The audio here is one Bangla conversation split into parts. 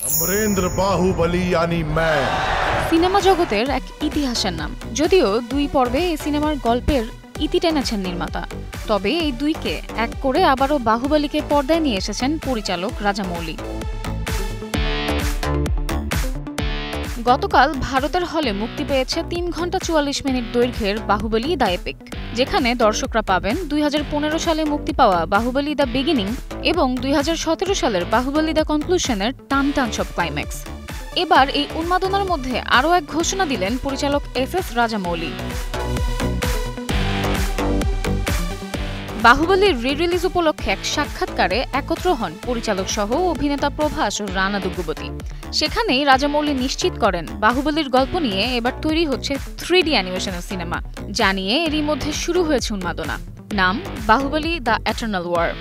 अमरेंद्र बाहुबली यानी मैं। সিনেমা জগতের এক ইতিহাসের নাম। যদিও 2 পর্বে এই সিনেমার গল্পের ইতি টেনেছেন নির্মাতা, তবে এই দুইকে এক করে আবারও বাহুবলীকে পর্দায় নিয়ে এসেছেন পরিচালক রাজামৌলি। গতকাল ভারতের হলে মুক্তি পেয়েছে 3 ঘন্টা 44 মিনিট দৈর্ঘ্যের বাহুবলী দ্য এপিক, যেখানে দর্শকরা পাবেন 2015 সালে মুক্তি পাওয়া বাহুবলী দ্য বিগিনিং এবং 2017 সালের বাহুবলী দ্য কনক্লুশনের টান সব ক্লাইম্যাক্স। এবার এই উন্মাদনার মধ্যে আরও এক ঘোষণা দিলেন পরিচালক এস রাজামৌলি। বাহুবলীর রি-রিলিজ উপলক্ষে এক সাক্ষাৎকারে একত্র হন পরিচালক সহ অভিনেতা প্রভাস ও রানা দুগ্গবতী। সেখানেই রাজামৌলি নিশ্চিত করেন বাহুবলীর গল্প নিয়ে এবার তৈরি হচ্ছে 3D অ্যানিমেশনের সিনেমা, যা নিয়ে এরই মধ্যে শুরু হয়েছে উন্মাদনা। নাম বাহুবলী দ্য এটার্নাল ওয়ার।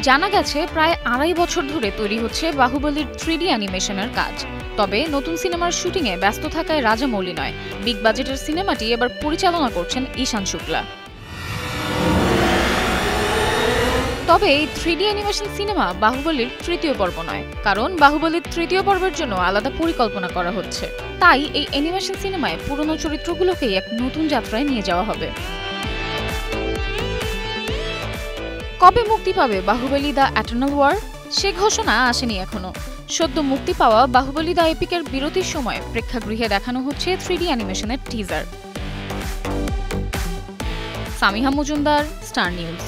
জানা গেছে প্রায় 2.5 বছর ধরে তৈরি হচ্ছে বাহুবলীর 3D অ্যানিমেশনের কাজ। তবে নতুন সিনেমার শুটিংয়ে ব্যস্ত থাকায় রাজামৌলি নয়, বিগ বাজেটের সিনেমাটি এবার পরিচালনা করছেন ঈশান শুক্লা। তবে এই 3D অ্যানিমেশন সিনেমা বাহুবলীর 3য় পর্ব নয়, কারণ বাহুবলীর 3য় পর্বের জন্য আলাদা পরিকল্পনা করা হচ্ছে। তাই এই অ্যানিমেশন সিনেমায় পুরনো চরিত্রগুলোকেই এক নতুন যাত্রায় নিয়ে যাওয়া হবে। কবে মুক্তি পাবে বাহুবলী দ্য এটার্নাল ওয়ার, সে ঘোষণা আসেনি এখনো। সদ্য মুক্তি পাওয়া বাহুবলী দ্য এপিকের বিরতির সময় প্রেক্ষাগৃহে দেখানো হচ্ছে 3D অ্যানিমেশনের টিজার। Samiha Majumdar, star news.